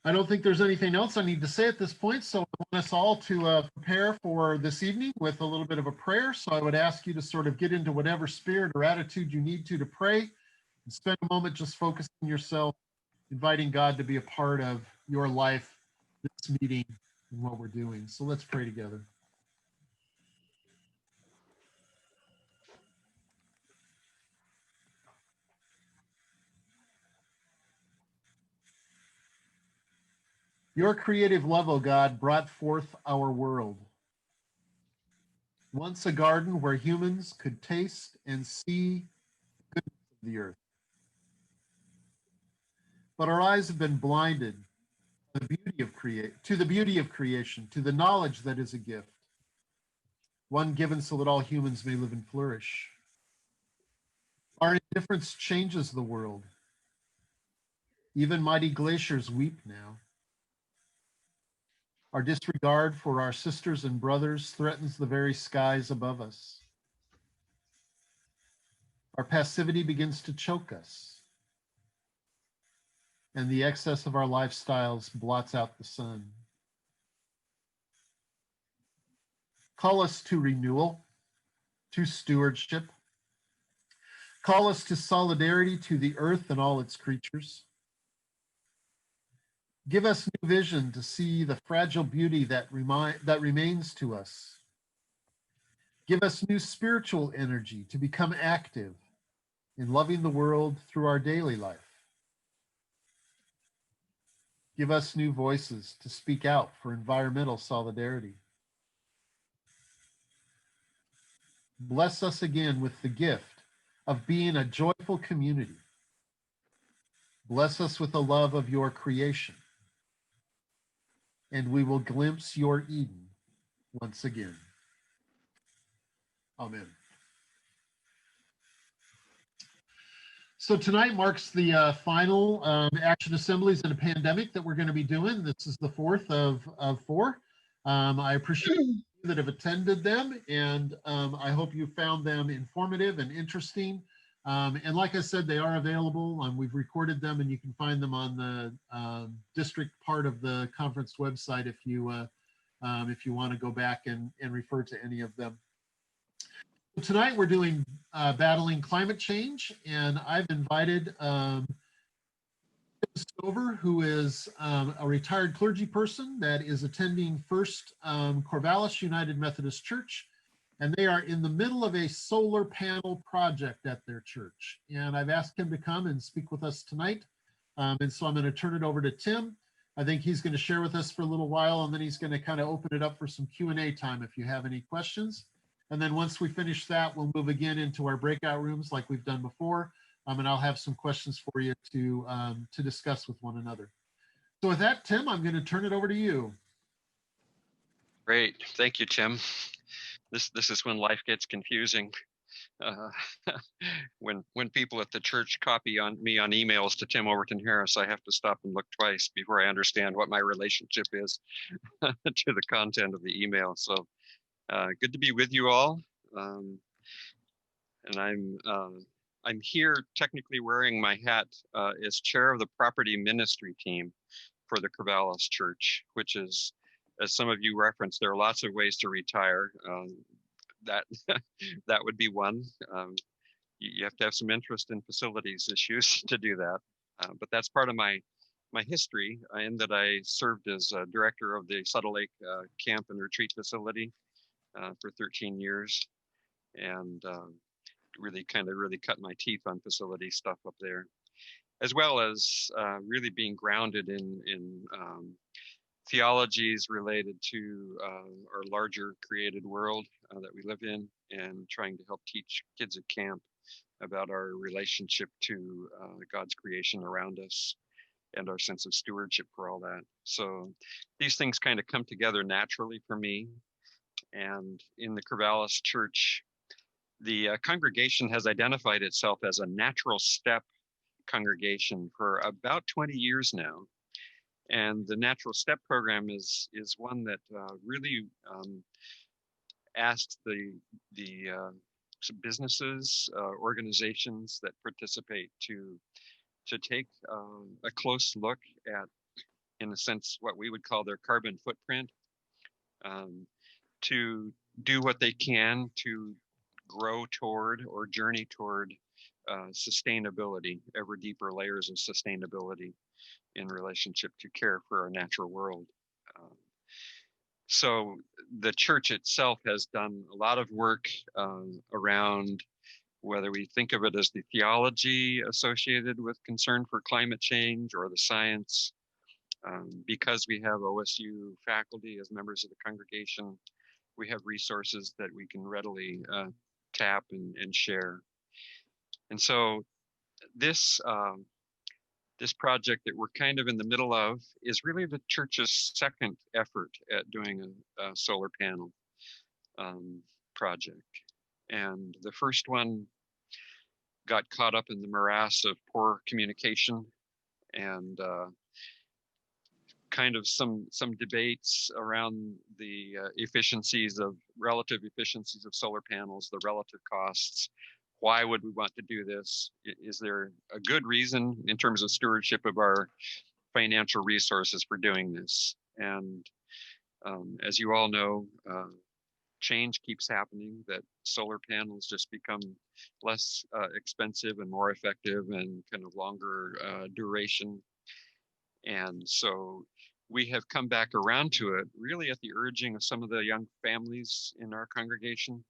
I don't think there's anything else I need to say at this point, so I want us all to prepare for this evening with a little bit of a prayer. So I would ask you to sort of get into whatever spirit or attitude you need to pray, and spend a moment just focusing yourself, inviting God to be a part of your life, this meeting, and what we're doing. So let's pray together. Your creative love, O God, brought forth our world. Once a garden where humans could taste and see the goodness of the earth. But our eyes have been blinded to the beauty of creation, to the knowledge that is a gift, one given so that all humans may live and flourish. Our indifference changes the world. Even mighty glaciers weep now. Our disregard for our sisters and brothers threatens the very skies above us. Our passivity begins to choke us, and the excess of our lifestyles blots out the sun. Call us to renewal, to stewardship. Call us to solidarity to the earth and all its creatures. Give us new vision to see the fragile beauty that remains to us. Give us new spiritual energy to become active in loving the world through our daily life. Give us new voices to speak out for environmental solidarity. Bless us again with the gift of being a joyful community. Bless us with the love of your creation, and we will glimpse your Eden once again. Amen. So tonight marks the final action assemblies in a pandemic that we're going to be doing. This is the fourth of four. I appreciate you that have attended them, and I hope you found them informative and interesting. And like I said, they are available. We've recorded them, and you can find them on the district part of the conference website if you want to go back and refer to any of them. Tonight we're doing battling climate change, and I've invited Stover, who is a retired clergy person that is attending First Corvallis United Methodist Church, and they are in the middle of a solar panel project at their church. And I've asked him to come and speak with us tonight, and so I'm going to turn it over to Tim. I think he's going to share with us for a little while, and then he's going to kind of open it up for some Q&A time if you have any questions. And then once we finish that, we'll move again into our breakout rooms like we've done before. And I'll have some questions for you to discuss with one another. So with that, Tim, I'm going to turn it over to you. Great. Thank you, Tim. This is when life gets confusing. When people at the church copy on me on emails to Tim Overton Harris, I have to stop and look twice before I understand what my relationship is to the content of the email. So good to be with you all. And I'm here technically wearing my hat as chair of the property ministry team for the Corvallis Church, which is, as some of you referenced, there are lots of ways to retire. That would be one. You have to have some interest in facilities issues to do that. But that's part of my history, in that I served as director of the Subtle Lake Camp and Retreat Facility for 13 years, and really cut my teeth on facility stuff up there, as well as really being grounded in theologies related to our larger created world that we live in, and trying to help teach kids at camp about our relationship to God's creation around us and our sense of stewardship for all that. So these things kind of come together naturally for me. And in the Corvallis Church, the congregation has identified itself as a natural step congregation for about 20 years now. And the Natural Step program is one that really asks the businesses, organizations that participate to take a close look at in a sense, what we would call their carbon footprint, um, to do what they can to grow toward or journey toward sustainability, ever deeper layers of sustainability in relationship to care for our natural world. Um, so the church itself has done a lot of work around, whether we think of it as the theology associated with concern for climate change or the science. Because we have OSU faculty as members of the congregation, we have resources that we can readily tap and share. And so this this project that we're kind of in the middle of is really the church's second effort at doing a solar panel project. And the first one got caught up in the morass of poor communication and kind of some debates around the relative efficiencies of solar panels, the relative costs. Why would we want to do this? Is there a good reason in terms of stewardship of our financial resources for doing this? And as you all know, change keeps happening, that solar panels just become less expensive and more effective and kind of longer duration. And so we have come back around to it really at the urging of some of the young families in our congregation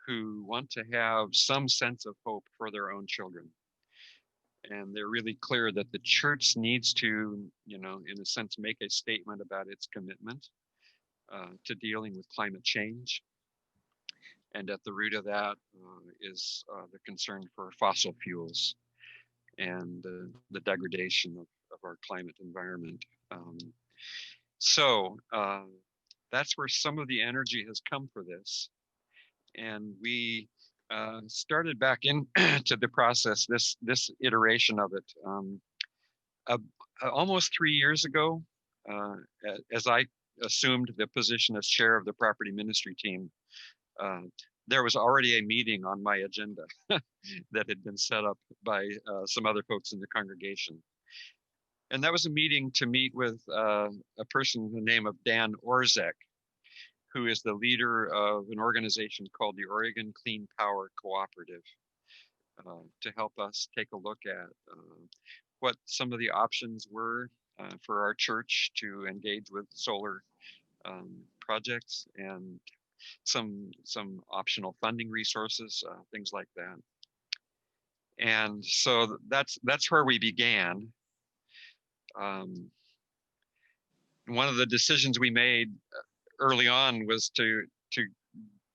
who want to have some sense of hope for their own children. And they're really clear that the church needs to, in a sense, make a statement about its commitment to dealing with climate change. And at the root of that is the concern for fossil fuels and the degradation of our climate environment. So that's where some of the energy has come for this. And we started back into the process, this iteration of it, almost 3 years ago, as I assumed the position as chair of the property ministry team. There was already a meeting on my agenda that had been set up by some other folks in the congregation. And that was a meeting to meet with a person, the name of Dan Orzek, who is the leader of an organization called the Oregon Clean Power Cooperative, to help us take a look at what some of the options were for our church to engage with solar projects and some optional funding resources, things like that. And so that's where we began. One of the decisions we made early on was to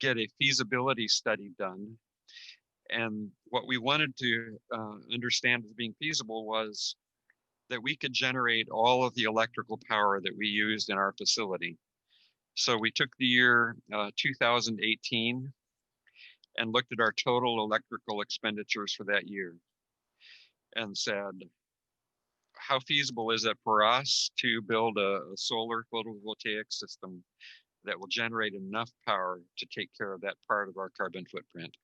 get a feasibility study done. And what we wanted to understand as being feasible was that we could generate all of the electrical power that we used in our facility. So we took the year 2018 and looked at our total electrical expenditures for that year and said, how feasible is it for us to build a solar photovoltaic system that will generate enough power to take care of that part of our carbon footprint?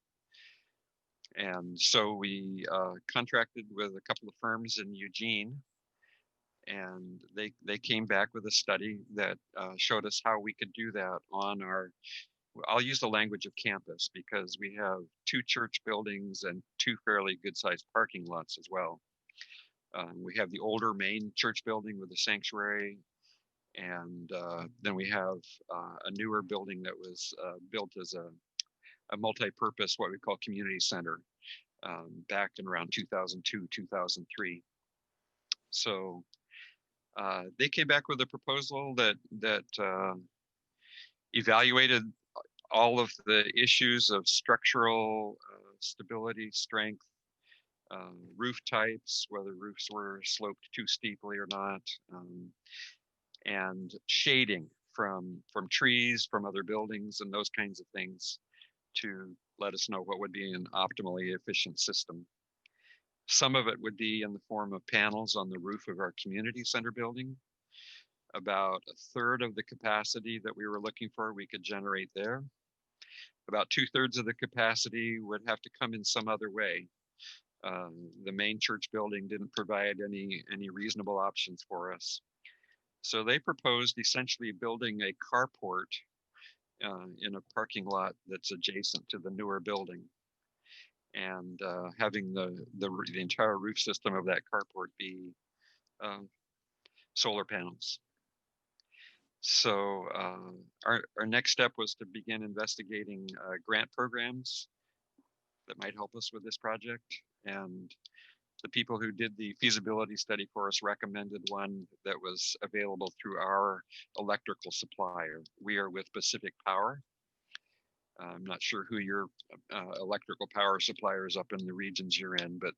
And so we contracted with a couple of firms in Eugene, and they came back with a study that showed us how we could do that on our, I'll use the language of campus, because we have 2 church buildings and 2 fairly good-sized parking lots as well. We have the older main church building with the sanctuary, and then we have a newer building that was built as a multi-purpose, what we call community center, back in around 2002, 2003. So they came back with a proposal that evaluated all of the issues of structural stability, strength, roof types, whether roofs were sloped too steeply or not, and shading from trees, from other buildings, and those kinds of things to let us know what would be an optimally efficient system. Some of it would be in the form of panels on the roof of our community center building. About a third of the capacity that we were looking for, we could generate there. About 2/3 of the capacity would have to come in some other way. The main church building didn't provide any reasonable options for us. So they proposed essentially building a carport in a parking lot that's adjacent to the newer building, and having the entire roof system of that carport be uh, solar panels. So our next step was to begin investigating grant programs that might help us with this project. And the people who did the feasibility study for us recommended one that was available through our electrical supplier. We are with Pacific Power. I'm not sure who your electrical power supplier is up in the regions you're in, but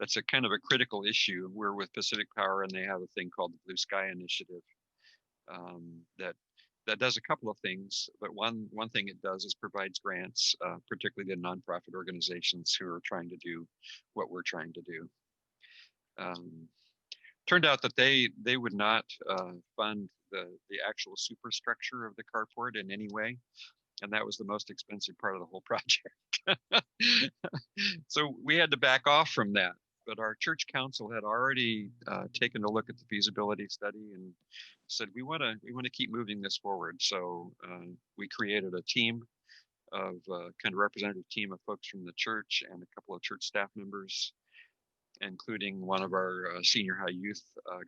that's a kind of a critical issue. We're with Pacific Power, and they have a thing called the Blue Sky Initiative that does a couple of things. But one thing it does is provides grants, particularly to nonprofit organizations who are trying to do what we're trying to do. Turned out that they would not fund the actual superstructure of the carport in any way, and that was the most expensive part of the whole project. So we had to back off from that. But our church council had already taken a look at the feasibility study and said we want to keep moving this forward. So we created a team of kind of representative team of folks from the church and a couple of church staff members, including one of our senior high youth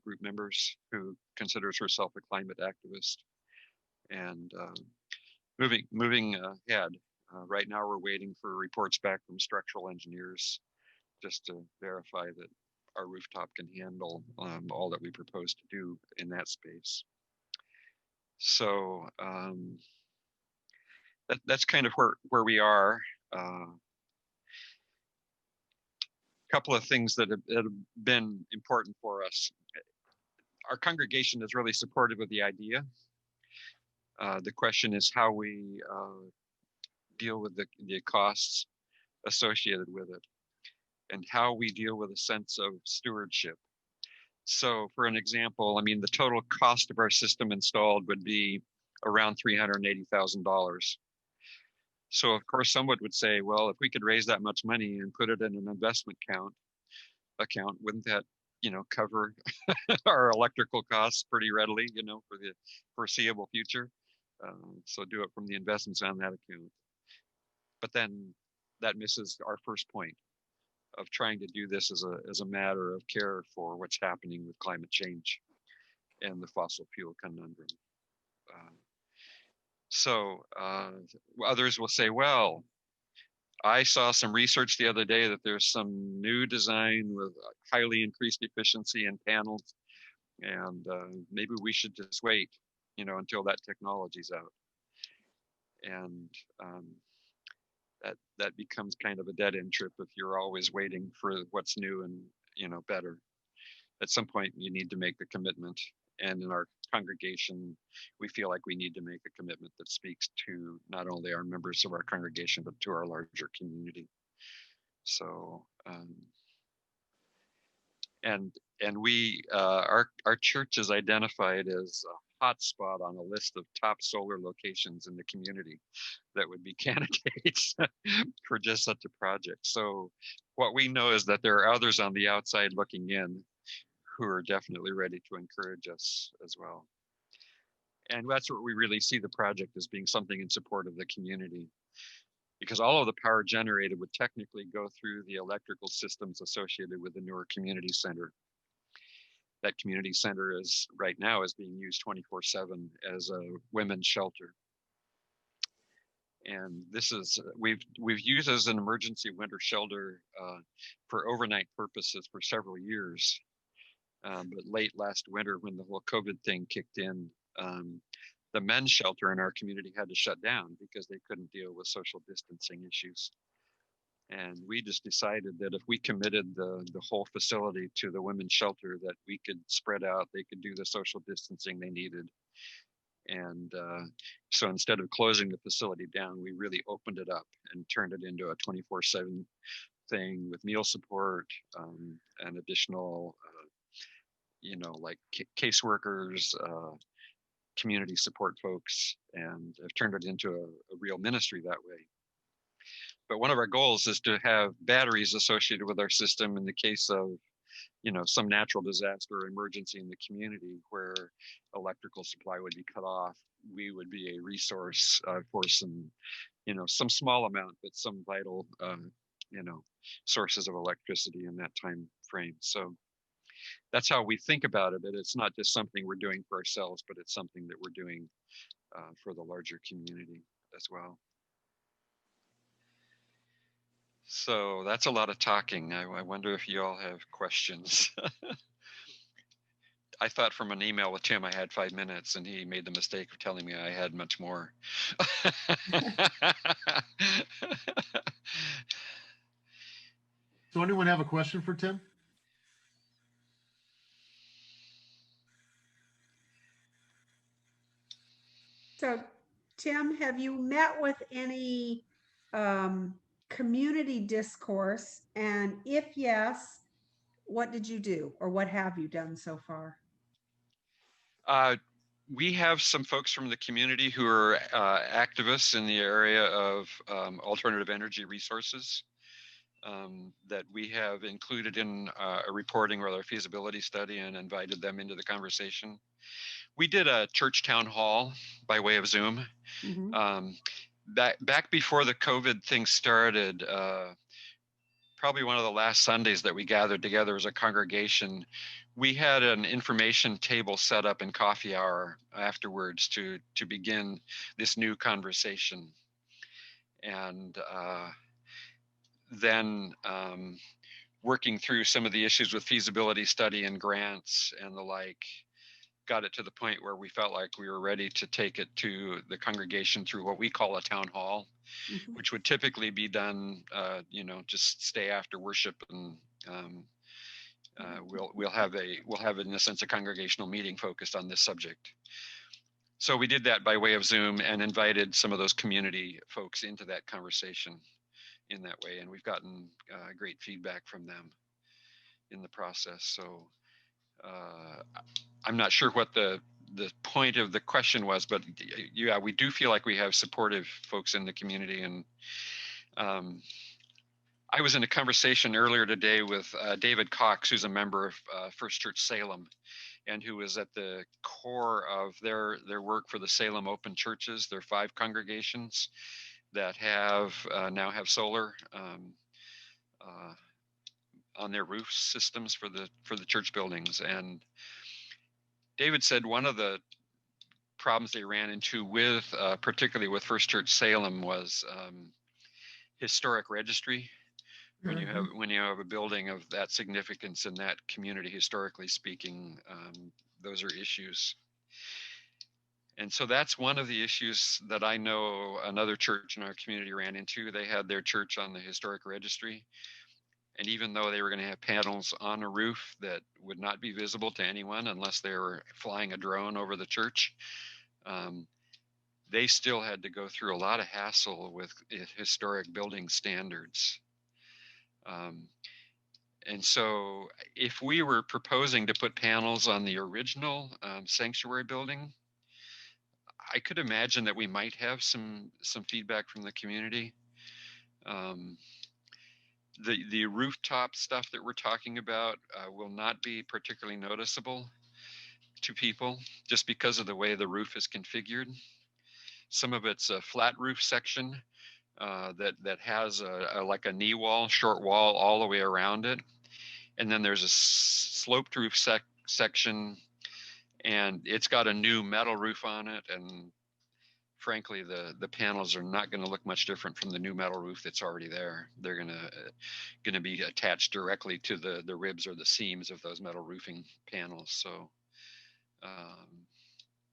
group members who considers herself a climate activist. And moving ahead. Right now, we're waiting for reports back from structural engineers just to verify that our rooftop can handle all that we propose to do in that space. So that's kind of where we are. A couple of things that have been important for us. Our congregation is really supportive of the idea. The question is how we deal with the costs associated with it, and how we deal with a sense of stewardship. So for an example, I mean, the total cost of our system installed would be around $380,000. So of course, someone would say, well, if we could raise that much money and put it in an investment account, wouldn't that, cover our electrical costs pretty readily, for the foreseeable future? So do it from the investments on that account. But then that misses our first point of trying to do this as a matter of care for what's happening with climate change and the fossil fuel conundrum. So others will say, well, I saw some research the other day that there's some new design with highly increased efficiency in panels, and maybe we should just wait, until that technology's out. And that becomes kind of a dead end trip if you're always waiting for what's new and better. At some point, you need to make the commitment. And in our congregation, we feel like we need to make a commitment that speaks to not only our members of our congregation, but to our larger community. So, and we, our church is identified as a hotspot on a list of top solar locations in the community that would be candidates for just such a project. So what we know is that there are others on the outside looking in who are definitely ready to encourage us as well. And that's what we really see the project as, being something in support of the community, because all of the power generated would technically go through the electrical systems associated with the newer community center. That community center is right now is being used 24/7 as a women's shelter. And this is, we've used as an emergency winter shelter for overnight purposes for several years. But late last winter, when the whole COVID thing kicked in, the men's shelter in our community had to shut down because they couldn't deal with social distancing issues. And we just decided that if we committed the whole facility to the women's shelter, that we could spread out, they could do the social distancing they needed. And so instead of closing the facility down, we really opened it up and turned it into a 24/7 thing with meal support and additional like caseworkers, community support folks, and have turned it into a real ministry that way. But one of our goals is to have batteries associated with our system in the case of some natural disaster or emergency in the community where electrical supply would be cut off, we would be a resource for some small amount, but some vital, sources of electricity in that time frame. So that's how we think about it. But it's not just something we're doing for ourselves, but it's something that we're doing for the larger community as well. So that's a lot of talking. I wonder if you all have questions. I thought from an email with Tim I had 5 minutes, and he made the mistake of telling me I had much more. So anyone have a question for Tim? So, Tim, have you met with any community discourse? And if yes, what did you do, or what have you done so far? We have some folks from the community who are activists in the area of alternative energy resources that we have included in a reporting or our feasibility study and invited them into the conversation. We did a church town hall by way of Zoom. Mm-hmm. Back before the COVID thing started, probably one of the last Sundays that we gathered together as a congregation, we had an information table set up in coffee hour afterwards to begin this new conversation. And then working through some of the issues with feasibility study and grants and the like, got it to the point where we felt like we were ready to take it to the congregation through what we call a town hall, Mm-hmm. which would typically be done, just stay after worship, and we'll have in a sense a congregational meeting focused on this subject. So we did that by way of Zoom and invited some of those community folks into that conversation in that way, and we've gotten great feedback from them in the process. So I'm not sure what the point of the question was, but yeah, we do feel like we have supportive folks in the community. And I was in a conversation earlier today with David Cox, who's a member of First Church Salem, and who is at the core of their work for the Salem Open Churches. There are 5 congregations that now have solar on their roof systems for the church buildings. And David said one of the problems they ran into with particularly with First Church Salem was historic registry. When you have a building of that significance in that community, historically speaking, those are issues. And so that's one of the issues that I know another church in our community ran into. They had their church on the historic registry, and even though they were going to have panels on a roof that would not be visible to anyone unless they were flying a drone over the church, they still had to go through a lot of hassle with historic building standards. And so if we were proposing to put panels on the original sanctuary building, I could imagine that we might have some feedback from the community. The rooftop stuff that we're talking about will not be particularly noticeable to people just because of the way the roof is configured. Some of it's a flat roof section that has like a knee wall, short wall all the way around it. And then there's a sloped roof section, and it's got a new metal roof on it. And frankly, the panels are not going to look much different from the new metal roof that's already there. They're going to be attached directly to the ribs or the seams of those metal roofing panels. So,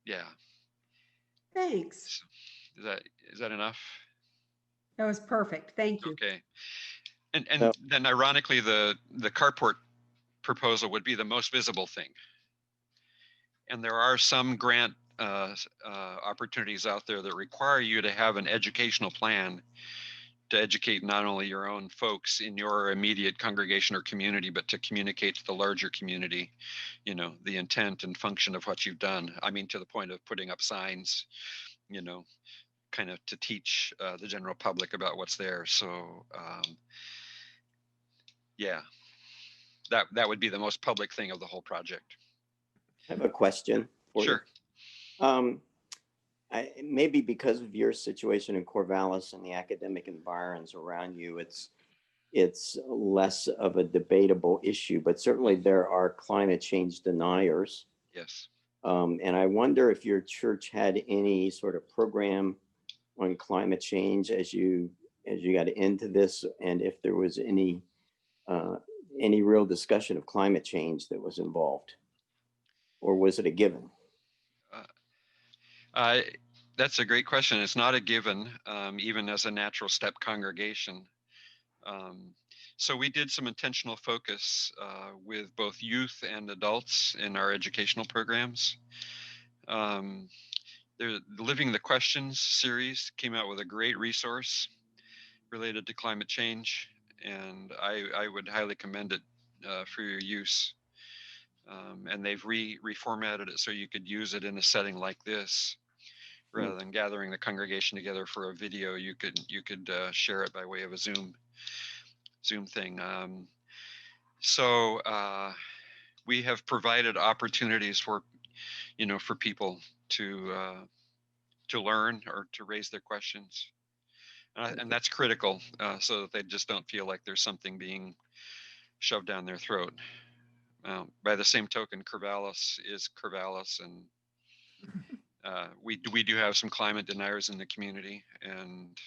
yeah. Thanks. So, is that enough? That was perfect. Thank you. Okay. And then ironically, the carport proposal would be the most visible thing. And there are some grant opportunities out there that require you to have an educational plan to educate not only your own folks in your immediate congregation or community, but to communicate to the larger community, the intent and function of what you've done. I mean, to the point of putting up signs, kind of to teach the general public about what's there. So, yeah. that would be the most public thing of the whole project. I have a question for Sure. you. Maybe because of your situation in Corvallis and the academic environs around you, it's less of a debatable issue, but certainly there are climate change deniers. Yes. And I wonder if your church had any sort of program on climate change as you got into this, and if there was any real discussion of climate change that was involved, or was it a given? That's a great question. It's not a given, even as a natural step congregation. So we did some intentional focus with both youth and adults in our educational programs. The Living the Questions series came out with a great resource related to climate change, and I would highly commend it for your use. And they've reformatted it so you could use it in a setting like this. Rather than gathering the congregation together for a video, you could share it by way of a Zoom thing. So we have provided opportunities for people to learn or to raise their questions, and that's critical, so that they just don't feel like there's something being shoved down their throat. By the same token, Corvallis is Corvallis, and we do have some climate deniers in the community, and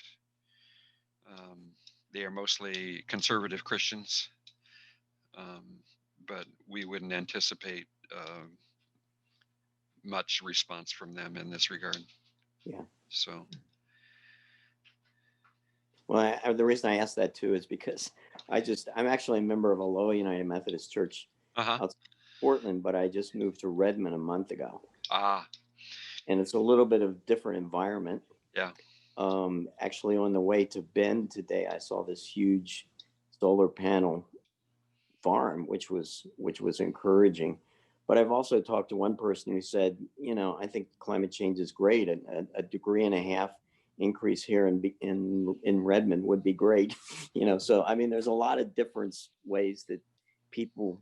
they are mostly conservative Christians, but we wouldn't anticipate much response from them in this regard. Yeah. So. Well, the reason I asked that too is because I'm actually a member of a Lower United Methodist Church outside Portland, but I just moved to Redmond a month ago. And it's a little bit of different environment. Yeah. Actually, on the way to Bend today, I saw this huge solar panel farm, which was encouraging. But I've also talked to one person who said, I think climate change is great. A degree and a half increase here in Redmond would be great. So I mean, there's a lot of different ways that people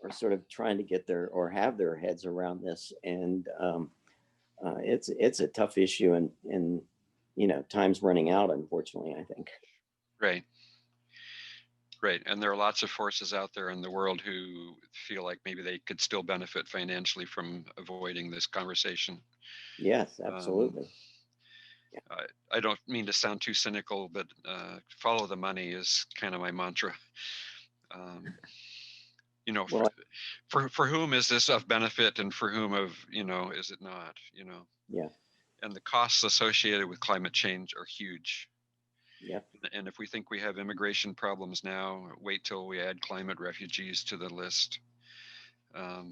are sort of trying to get or have their heads around this, and it's a tough issue, and time's running out, unfortunately, I think. Right. And there are lots of forces out there in the world who feel like maybe they could still benefit financially from avoiding this conversation. Yes, absolutely. I don't mean to sound too cynical, but follow the money is kind of my mantra. Well, for whom is this of benefit, and for whom is it not? Yeah. And the costs associated with climate change are huge. Yeah. And if we think we have immigration problems now, wait till we add climate refugees to the list. Our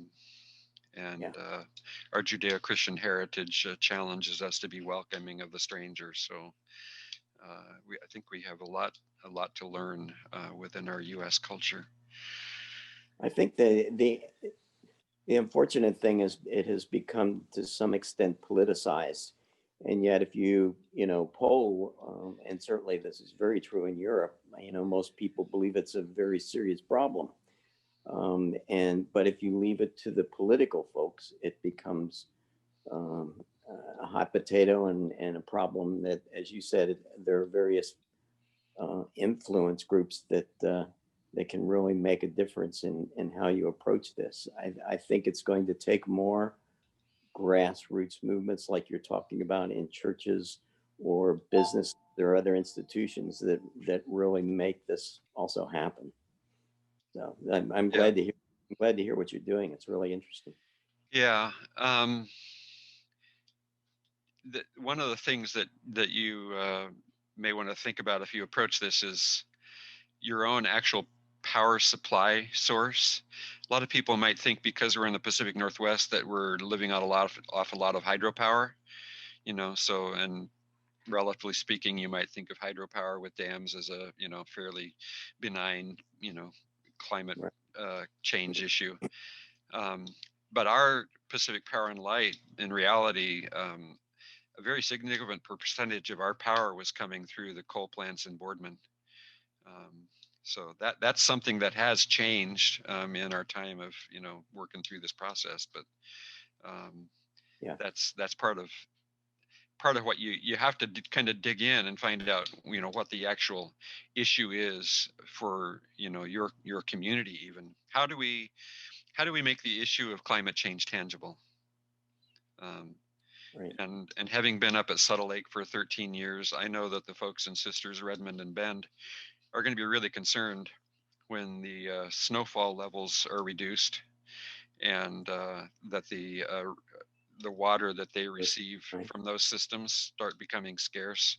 Judeo-Christian heritage challenges us to be welcoming of the stranger. So I think we have a lot to learn within our U.S. culture. I think the unfortunate thing is it has become to some extent politicized, and yet if you poll, and certainly this is very true in Europe, most people believe it's a very serious problem. But if you leave it to the political folks, it becomes a hot potato and a problem that, as you said, there are various influence groups that can really make a difference in how you approach this. I think it's going to take more grassroots movements like you're talking about in churches or business. There are other institutions that really make this also happen. So I'm glad to hear. I'm glad to hear what you're doing. It's really interesting. Yeah. One of the things that you may want to think about if you approach this is your own actual power supply source. A lot of people might think because we're in the Pacific Northwest that we're living out off a lot of hydropower, so, and relatively speaking, you might think of hydropower with dams as a, fairly benign, climate change issue. But our Pacific Power and Light, in reality, a very significant percentage of our power was coming through the coal plants in Boardman. So that's something that has changed in our time of working through this process. But Yeah. that's part of what you have to kind of dig in and find out what the actual issue is for your community. Even how do we make the issue of climate change tangible? Right. And having been up at Subtle Lake for 13 years, I know that the folks and sisters Redmond and Bend are going to be really concerned when the snowfall levels are reduced, and that the water that they receive Right. from those systems start becoming scarce.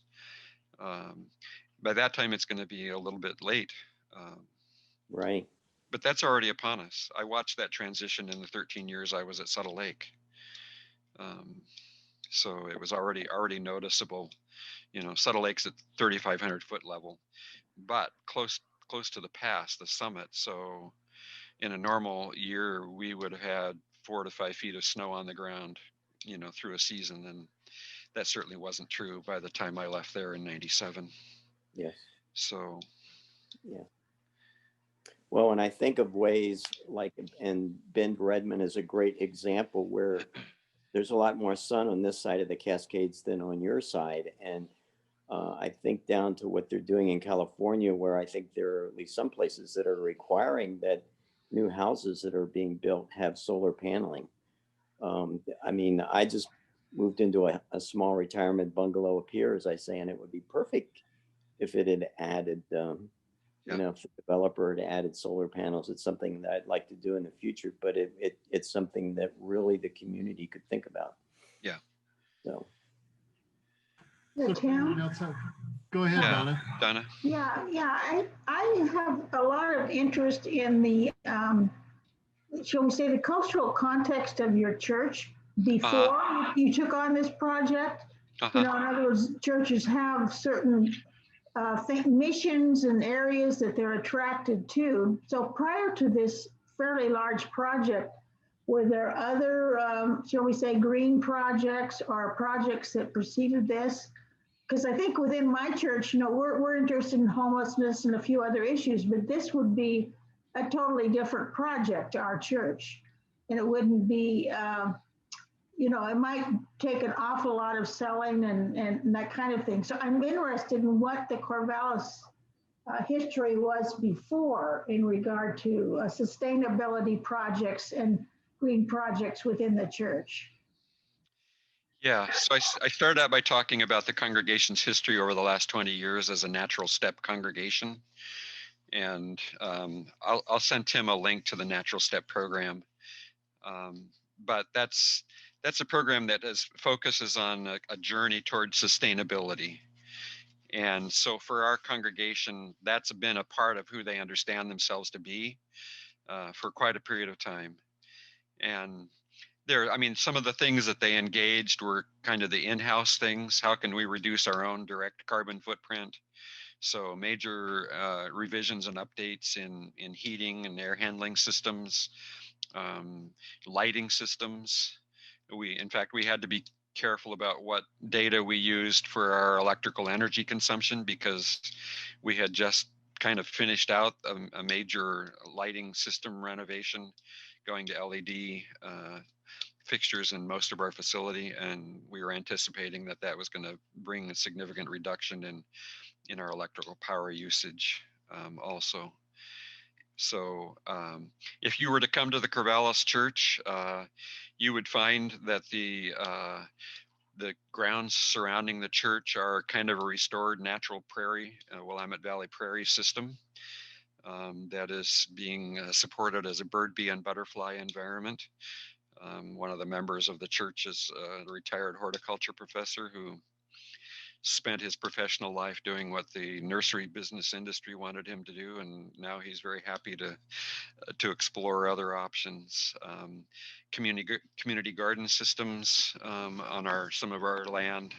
By that time, it's going to be a little bit late. Right. But that's already upon us. I watched that transition in the 13 years I was at Subtle Lake. So it was already noticeable. Subtle Lake's at 3,500 foot level, but close to the pass, the summit. So in a normal year, we would have had 4 to 5 feet of snow on the ground, through a season, and that certainly wasn't true by the time I left there in '97. Yes. So Yeah. Well, and I think of ways like, and Bend Redmond is a great example where there's a lot more sun on this side of the Cascades than on your side. And I think down to what they're doing in California, where I think there are at least some places that are requiring that new houses that are being built have solar paneling. I mean, I just moved into a small retirement bungalow up here, as I say, and it would be perfect if it had added, if the developer had added solar panels. It's something that I'd like to do in the future, but it's something that really the community could think about. Yeah. So. So if anyone else go ahead, Yeah. Donna. Donna. I have a lot of interest in the, shall we say, the cultural context of your church before you took on this project. In other words, churches have certain missions and areas that they're attracted to. So prior to this fairly large project, were there other, shall we say, green projects or projects that preceded this? Because I think within my church, we're interested in homelessness and a few other issues, but this would be a totally different project to our church. And it wouldn't be, it might take an awful lot of selling and that kind of thing. So I'm interested in what the Corvallis history was before in regard to sustainability projects and green projects within the church. Yeah, so I started out by talking about the congregation's history over the last 20 years as a Natural Step congregation. And I'll send Tim a link to the Natural Step program. But that's a program that focuses on a journey towards sustainability. And so for our congregation, that's been a part of who they understand themselves to be for quite a period of time. And some of the things that they engaged were kind of the in-house things. How can we reduce our own direct carbon footprint? So major revisions and updates in heating and air handling systems, lighting systems. In fact, we had to be careful about what data we used for our electrical energy consumption, because we had just kind of finished out a major lighting system renovation, going to LED fixtures in most of our facility, and we were anticipating that was going to bring a significant reduction in our electrical power usage also. So if you were to come to the Corvallis Church, you would find that the grounds surrounding the church are kind of a restored natural prairie, Willamette Valley prairie system that is being supported as a bird, bee, and butterfly environment. One of the members of the church is a retired horticulture professor who spent his professional life doing what the nursery business industry wanted him to do, and now he's very happy to explore other options. Community garden systems on some of our land.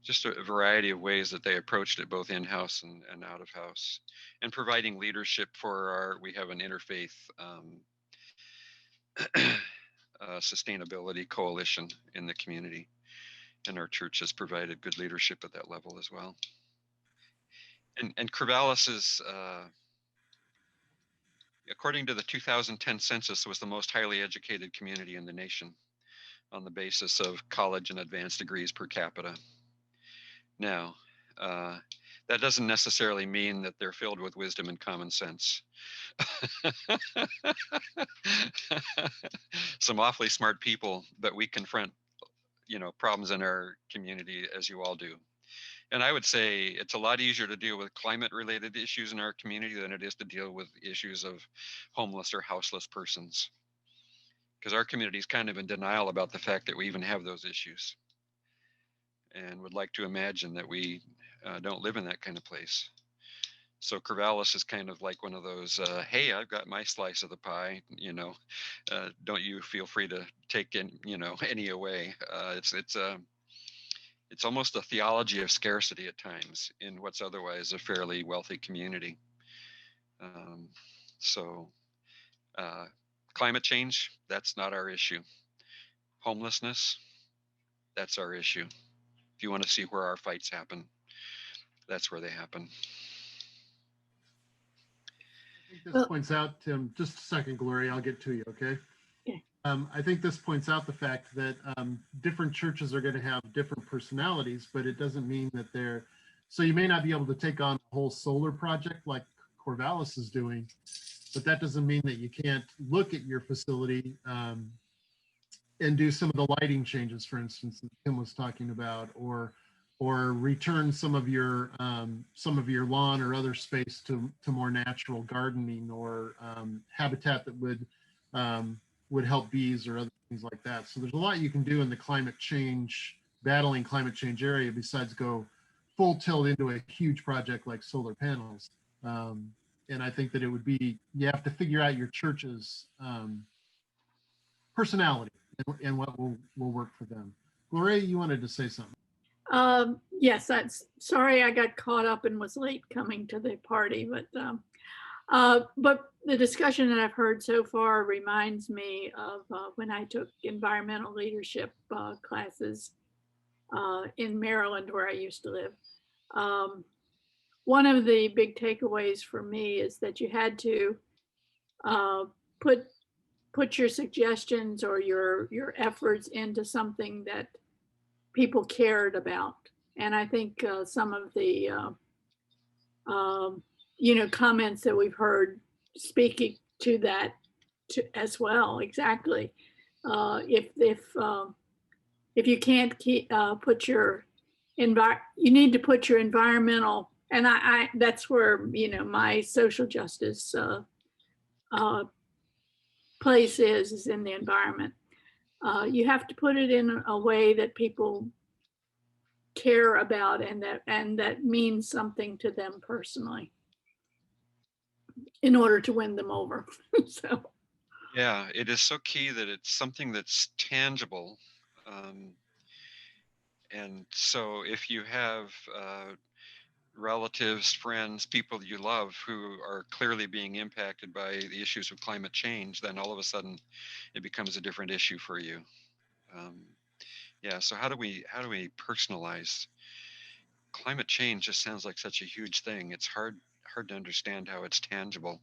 Just a variety of ways that they approached it, both in-house and out of house, and providing leadership we have an interfaith sustainability coalition in the community. And our church has provided good leadership at that level as well. And Corvallis is, according to the 2010 census, was the most highly educated community in the nation on the basis of college and advanced degrees per capita. Now, that doesn't necessarily mean that they're filled with wisdom and common sense. Some awfully smart people, but we confront, problems in our community as you all do. And I would say it's a lot easier to deal with climate related issues in our community than it is to deal with issues of homeless or houseless persons. Because our community is kind of in denial about the fact that we even have those issues and would like to imagine that we don't live in that kind of place. So Corvallis is kind of like one of those, hey, I've got my slice of the pie, don't you feel free to take in, any away. It's almost a theology of scarcity at times in what's otherwise a fairly wealthy community. So climate change, that's not our issue. Homelessness, that's our issue. If you want to see where our fights happen, that's where they happen. I think this points out, Tim, just a second, Gloria, I'll get to you, okay? Okay. I think this points out the fact that different churches are going to have different personalities, but it doesn't mean that so you may not be able to take on a whole solar project like Corvallis is doing, but that doesn't mean that you can't look at your facility and do some of the lighting changes, for instance, that Tim was talking about, or return some of your lawn or other space to more natural gardening or habitat that would help bees or other things like that. So there's a lot you can do in the battling climate change area besides go full tilt into a huge project like solar panels. And I think that you have to figure out your church's personality and what will work for them. Gloria, you wanted to say something. Yes, sorry I got caught up and was late coming to the party, but the discussion that I've heard so far reminds me of when I took environmental leadership classes in Maryland, where I used to live. One of the big takeaways for me is that you had to put your suggestions or your efforts into something that people cared about. And I think some of the comments that we've heard speaking to that as well. Exactly. If you can't put your you need to put your environmental, and I that's where my social justice place is in the environment. You have to put it in a way that people care about and that means something to them personally in order to win them over. So yeah, it is so key that it's something that's tangible. And so if you have relatives, friends, people you love who are clearly being impacted by the issues of climate change, then all of a sudden it becomes a different issue for you. Yeah, so how do we personalize? Climate change just sounds like such a huge thing. It's hard to understand how it's tangible.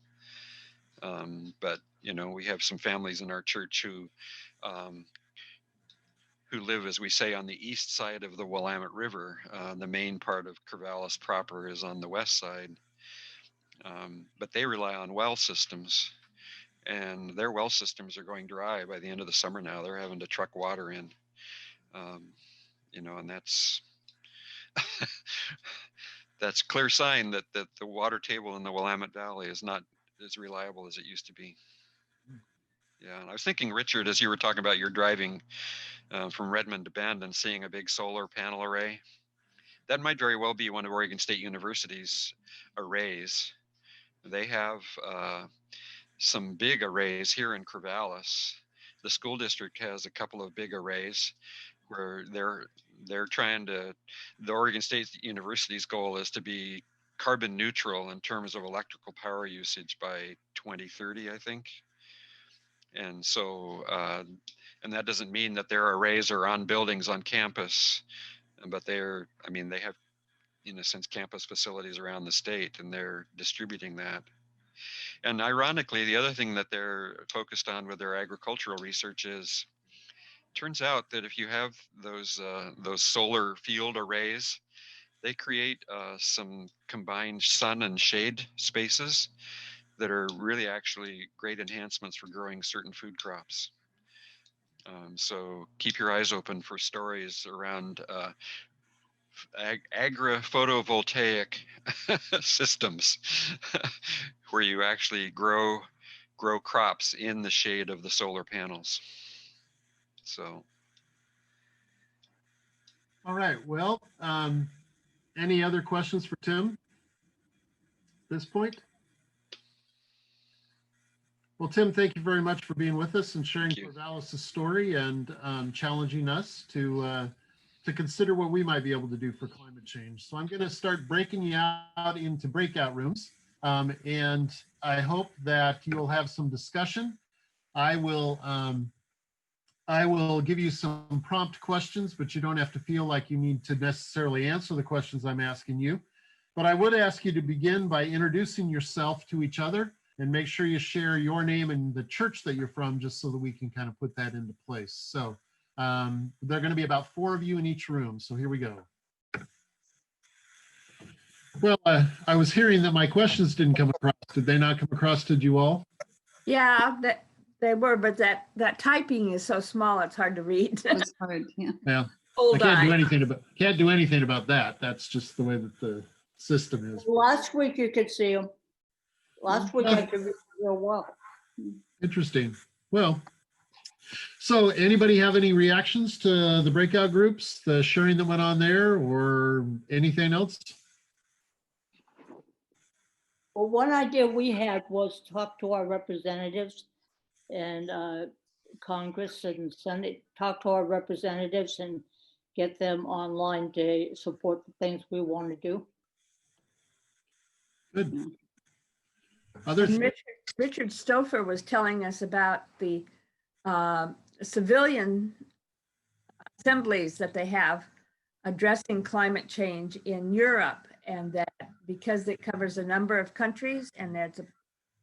But we have some families in our church who live, as we say, on the east side of the Willamette River. The main part of Corvallis proper is on the west side. But they rely on well systems, and their well systems are going dry by the end of the summer now. They're having to truck water in, and that's that's clear sign that the water table in the Willamette Valley is not as reliable as it used to be. Yeah, and I was thinking, Richard, as you were talking about your driving from Redmond to Bend and seeing a big solar panel array, that might very well be one of Oregon State University's arrays. They have some big arrays here in Corvallis. The school district has a couple of big arrays where they're trying to, the Oregon State University's goal is to be carbon neutral in terms of electrical power usage by 2030, I think. And so, and that doesn't mean that their arrays are on buildings on campus, but they're, I mean, they have, in a sense, campus facilities around the state, and they're distributing that. And ironically, the other thing that they're focused on with their agricultural research is, turns out that if you have those solar field arrays, they create some combined sun and shade spaces that are really actually great enhancements for growing certain food crops. So keep your eyes open for stories around agri-photovoltaic systems where you actually grow crops in the shade of the solar panels. So. All right. Well, any other questions for Tim at this point? Well, Tim, thank you very much for being with us and sharing Corvallis' story and challenging us to consider what we might be able to do for climate change. So I'm going to start breaking you out into breakout rooms, and I hope that you will have some discussion. I will give you some prompt questions, but you don't have to feel like you need to necessarily answer the questions I'm asking you. But I would ask you to begin by introducing yourself to each other, and make sure you share your name and the church that you're from, just so that we can kind of put that into place. So there are going to be about 4 of you in each room. So here we go. Well, I was hearing that my questions didn't come across. Did they not come across to you all? Yeah, that they were, but that typing is so small, it's hard to read. That's hard, yeah. Yeah. Hold I can't on. do anything about that. That's just the way that the system is. Last week you could see them. Last week I could read real well. Interesting. Well, so anybody have any reactions to the breakout groups, the sharing that went on there, or anything else? Well, one idea we had was talk to our representatives and Congress and Senate, talk to our representatives and get them online to support the things we want to do. Good. Others? Richard Stouffer was telling us about the civilian assemblies that they have addressing climate change in Europe, and that because it covers a number of countries and there's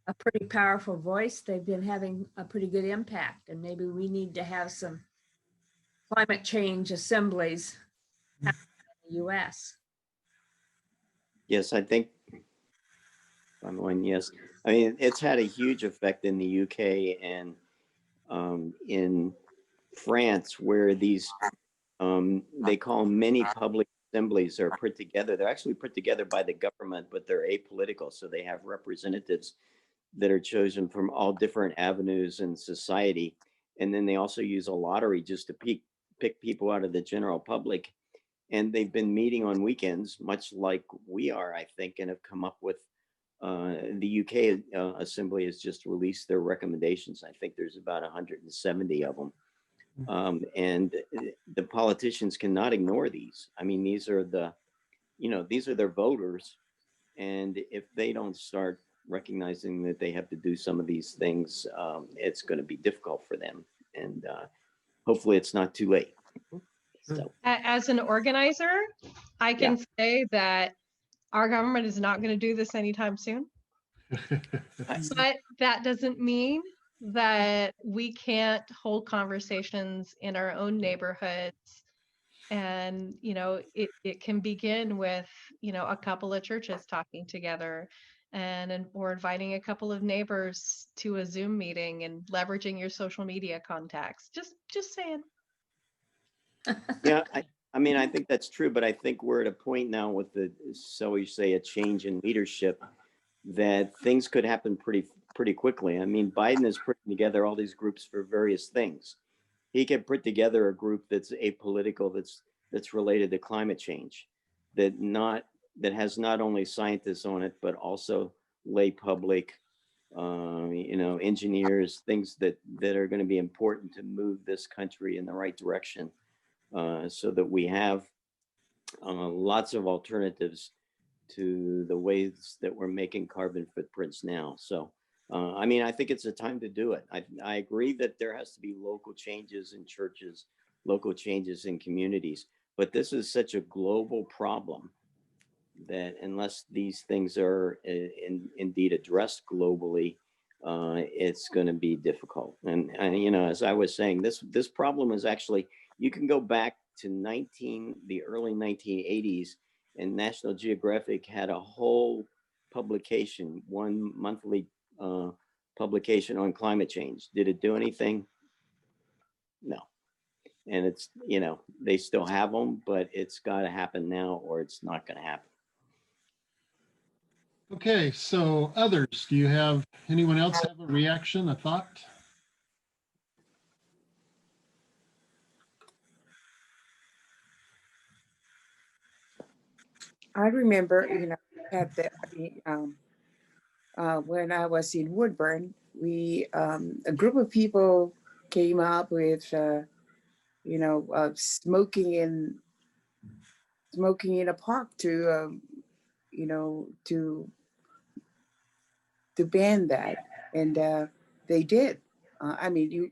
a pretty powerful voice, they've been having a pretty good impact. And maybe we need to have some climate change assemblies in the US. Yes, I think I'm going, yes. I mean, it's had a huge effect in the UK and in France, where these, they call many public assemblies are put together. They're actually put together by the government, but they're apolitical. So they have representatives that are chosen from all different avenues in society. And then they also use a lottery just to pick people out of the general public. And they've been meeting on weekends, much like we are, I think, and have come up with, the UK Assembly has just released their recommendations. I think there's about 170 of them. And the politicians cannot ignore these. I mean, these are these are their voters. And if they don't start recognizing that they have to do some of these things, it's going to be difficult for them. And hopefully it's not too late. So. As an organizer, I can say that our government is not going to do this anytime soon. But that doesn't mean that we can't hold conversations in our own neighborhoods. And, it can begin with, a couple of churches talking together or inviting a couple of neighbors to a Zoom meeting and leveraging your social media contacts. Just saying. Yeah, I mean, I think that's true, but I think we're at a point now with so we say, a change in leadership, that things could happen pretty quickly. I mean, Biden is putting together all these groups for various things. He can put together a group that's apolitical, that's related to climate change, that has not only scientists on it, but also lay public, engineers, things that are going to be important to move this country in the right direction. So that we have lots of alternatives to the ways that we're making carbon footprints now. So I mean, I think it's a time to do it. I agree that there has to be local changes in churches, local changes in communities, but this is such a global problem that unless these things are indeed addressed globally, it's going to be difficult. And you know, as I was saying, this problem is actually, you can go back to the early 1980s, and National Geographic had a whole publication, one monthly publication on climate change. Did it do anything? No. And it's, you know, they still have them, but it's got to happen now or it's not going to happen. Okay, so others, do you have, anyone else have a reaction, a thought? I remember, at when I was in Woodburn, a group of people came up with, smoking in a park to ban that, and they did. I mean,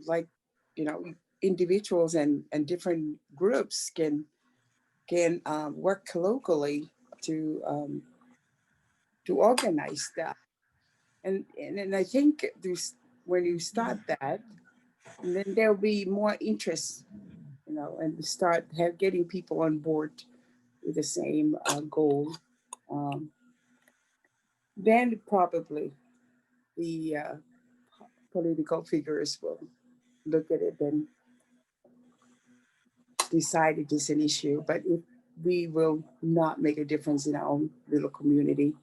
like, individuals and different groups can work locally to organize that. And I think when you start that, then there'll be more interest, and start getting people on board with the same goal. Then probably the political figures will look at it and decide it is an issue. But if we will not make a difference in our own little community,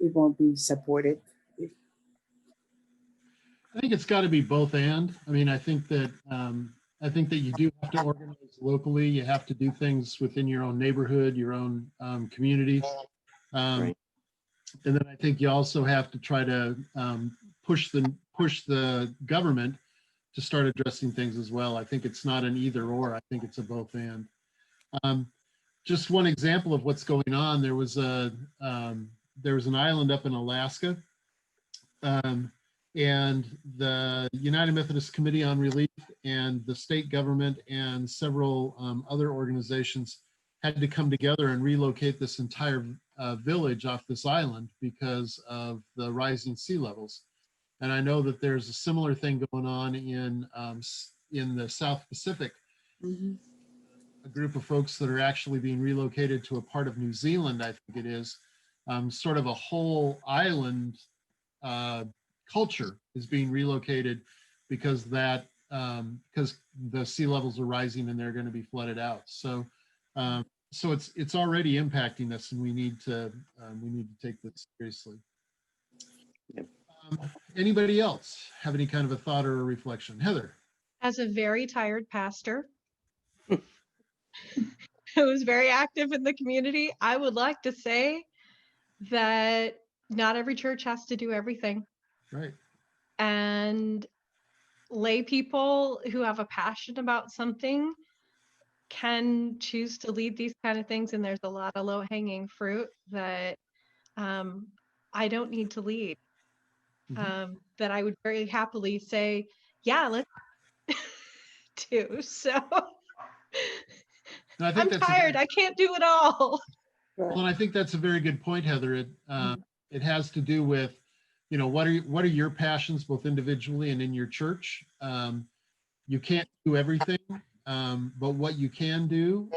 it won't be supported. I think it's got to be both and. I mean, I think that you do have to organize locally. You have to do things within your own neighborhood, your own community. Right. And then I think you also have to try to push the government to start addressing things as well. I think it's not an either or. I think it's a both and. Just one example of what's going on. There was an island up in Alaska, and the United Methodist Committee on Relief and the state government and several other organizations had to come together and relocate this entire village off this island because of the rising sea levels. And I know that there's a similar thing going on in the South Pacific. Mm-hmm. A group of folks that are actually being relocated to a part of New Zealand, I think it is, sort of a whole island culture is being relocated because the sea levels are rising and they're going to be flooded out. So it's already impacting us, and we need to take this seriously. Yep. Anybody else have any kind of a thought or a reflection? Heather. As a very tired pastor who is very active in the community, I would like to say that not every church has to do everything. Right. And lay people who have a passion about something can choose to lead these kind of things. And there's a lot of low-hanging fruit that I don't need to lead. Mm-hmm. That I would very happily say, yeah, let's do. So I'm tired. I can't do it all. Well, and I think that's a very good point, Heather. It has to do with, what are your passions, both individually and in your church. You can't do everything, but what you can do,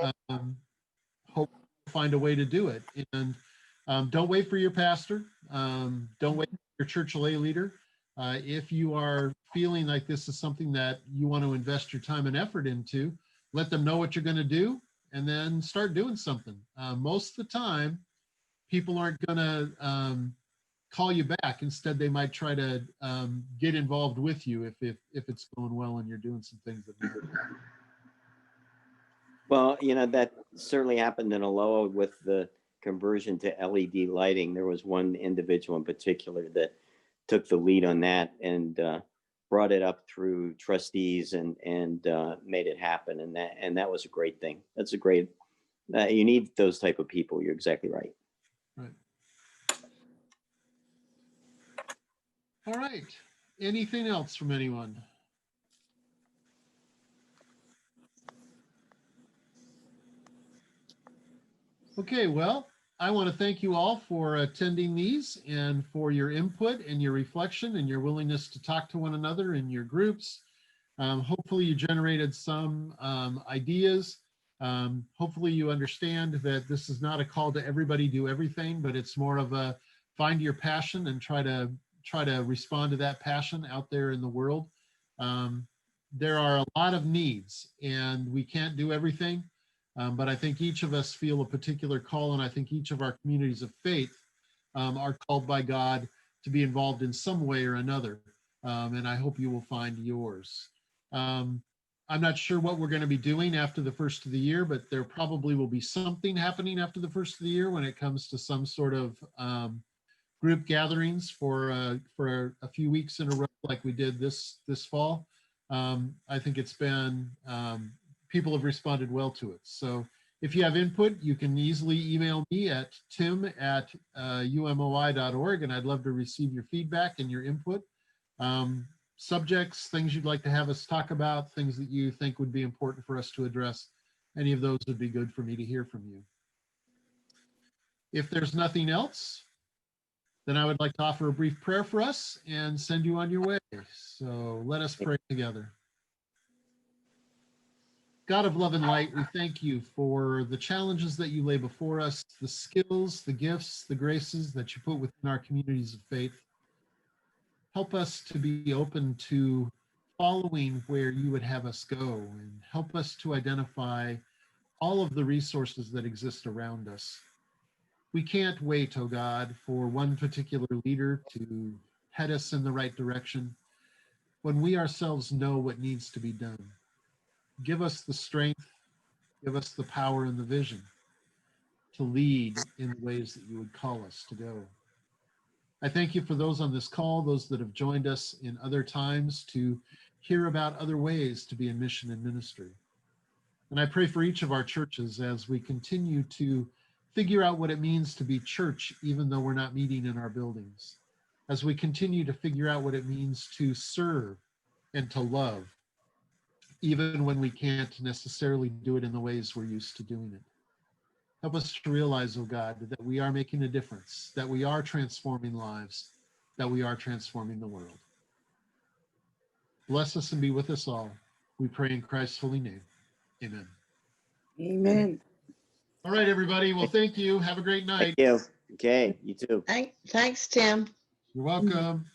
hope to find a way to do it. And don't wait for your pastor. Don't wait for your church lay leader. If you are feeling like this is something that you want to invest your time and effort into, let them know what you're going to do, and then start doing something. Most of the time, people aren't going to call you back. Instead, they might try to get involved with you if it's going well and you're doing some things that matter. Well, that certainly happened in Aloha with the conversion to LED lighting. There was one individual in particular that took the lead on that and brought it up through trustees and made it happen. And that was a great thing. That's a great, you need those type of people. You're exactly right. Right. All right. Anything else from anyone? Okay, well, I want to thank you all for attending these and for your input and your reflection and your willingness to talk to one another in your groups. Hopefully you generated some ideas. Hopefully you understand that this is not a call to everybody do everything, but it's more of a find your passion and try to respond to that passion out there in the world. There are a lot of needs and we can't do everything. But I think each of us feel a particular call, and I think each of our communities of faith are called by God to be involved in some way or another. And I hope you will find yours. I'm not sure what we're going to be doing after the first of the year, but there probably will be something happening after the first of the year when it comes to some sort of group gatherings for a few weeks in a row, like we did this fall. I think it's been people have responded well to it. So if you have input, you can easily email me at tim@umoi.org, and I'd love to receive your feedback and your input. Subjects, things you'd like to have us talk about, things that you think would be important for us to address. Any of those would be good for me to hear from you. If there's nothing else, then I would like to offer a brief prayer for us and send you on your way. So let us pray together. God of love and light, we thank you for the challenges that you lay before us, the skills, the gifts, the graces that you put within our communities of faith. Help us to be open to following where you would have us go, and help us to identify all of the resources that exist around us. We can't wait, oh God, for one particular leader to head us in the right direction when we ourselves know what needs to be done. Give us the strength, give us the power and the vision to lead in the ways that you would call us to go. I thank you for those on this call, those that have joined us in other times to hear about other ways to be in mission and ministry. And I pray for each of our churches as we continue to figure out what it means to be church, even though we're not meeting in our buildings. As we continue to figure out what it means to serve and to love, even when we can't necessarily do it in the ways we're used to doing it. Help us to realize, oh God, that we are making a difference, that we are transforming lives, that we are transforming the world. Bless us and be with us all. We pray in Christ's holy name. Amen. Amen. All right, everybody. Well, thank you. Have a great night. Thank you. Okay, you too. Thanks, Tim. You're welcome.